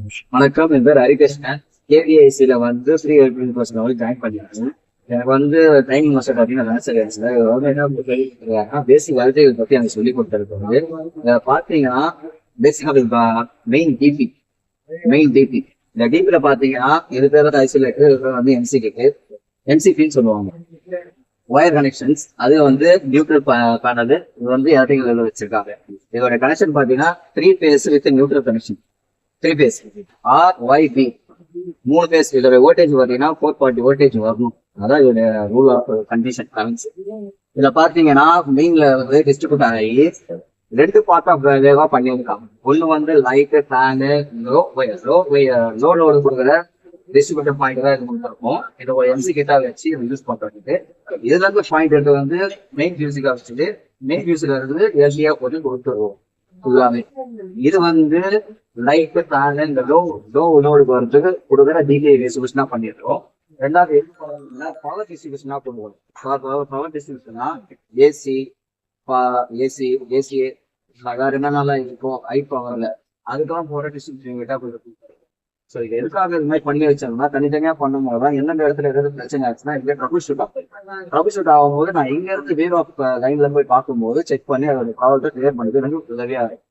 வணக்கம், என் பேர் ஹரிகிருஷ்ணன். கேவிஐசியில வந்து ஃப்ரீ ஹெல்பிங் பர்சன் வந்து ஜாயின் பண்ணிருக்கேன். எனக்கு வந்து ட்ரைனிங் மாஸ்டர் பார்த்தீங்கன்னா என்ன பேசிக் அல்ஜிபிரா பத்தி எனக்கு சொல்லி கொடுத்துருக்காங்க. இதை பார்த்தீங்கன்னா பேசிக்கா மெயின் டிபி இந்த டிபில பார்த்தீங்கன்னா இது பேர் ஐசோலேட்டர் வந்து எம்சிக்கு எம்சிபின்னு சொல்லுவாங்க. ஒயர் கனெக்ஷன்ஸ் அது வந்து நியூட்ரல் பேனல் இது வந்து எலக்ட்ரிக்கல் வச்சிருக்காங்க. இதோட கனெக்ஷன் பார்த்தீங்கன்னா 3 phase with neutral connection. 3 phase RYB 3 phase. இதோட வோல்டேஜ் பார்த்தீங்கன்னா 440 வோல்டேஜ் வரணும். அதான் இதோட ரூல் ஆஃப் கண்டிஷன் கரண்ட்ஸ். இதுல பாத்தீங்கன்னா மெயின்ல வந்து டிஸ்ட்ரிபியூட் ஆகி 2 பார்ட் ஆஃப் வேவா பண்ணியிருக்காங்க. ஒண்ணு வந்து லைட் ஃபேனு லோ லோடு கொடுக்குற டிஸ்ட்ரிபியூட்டர் பாயிண்ட் தான் இது கொடுத்துருக்கோம். இதை ஒரு எம்சி கிட்டா வச்சு யூஸ் பண்றதுக்கு இதுல இருந்து பாயிண்ட் எடுத்து வந்து மெயின் மியூசிக்கா வச்சுட்டு மெயின் மியூசிக்ல இருந்து எல்சியா போட்டு கொடுத்துருவோம் ஃபுல்லாவே. இது வந்து லைட் ஃபேன் இந்த லோ லோடு வரதுக்கு கொடுக்குற டிகே டிஸ்ட்ரிபியூஷனா பண்ணிடுறோம். ரெண்டாவது பவர் டிஸ்ட்ரிபியூஷனா பண்ணுவோம். பவர் டிஸ்ட்ரிபியூஷனா ஏசி ஏசி ஏசி வேற என்னென்னலாம் இருக்கும் ஹை பவர்ல அதுக்கெல்லாம் போற டிஸ்ட்ரிபியூஷன் கிட்டா கொடுக்கும். ஸோ இது எதுக்காக இது மாதிரி பண்ணி வச்சோம்னா தனித்தனியா பண்ணும்போது தான் எந்தெந்த இடத்துல எதாவது பிரச்சனை ஆச்சுன்னா இதுல ட்ரபிள் ஷூட் ஆகும்போது நான் இங்க இருந்து வேவ் ஆஃப் லைன்ல போய் பார்க்கும்போது செக் பண்ணி அதோட ப்ராப்ளத்தை கிளியர் பண்ணிட்டு எனக்கு உதவியா இருக்கும்.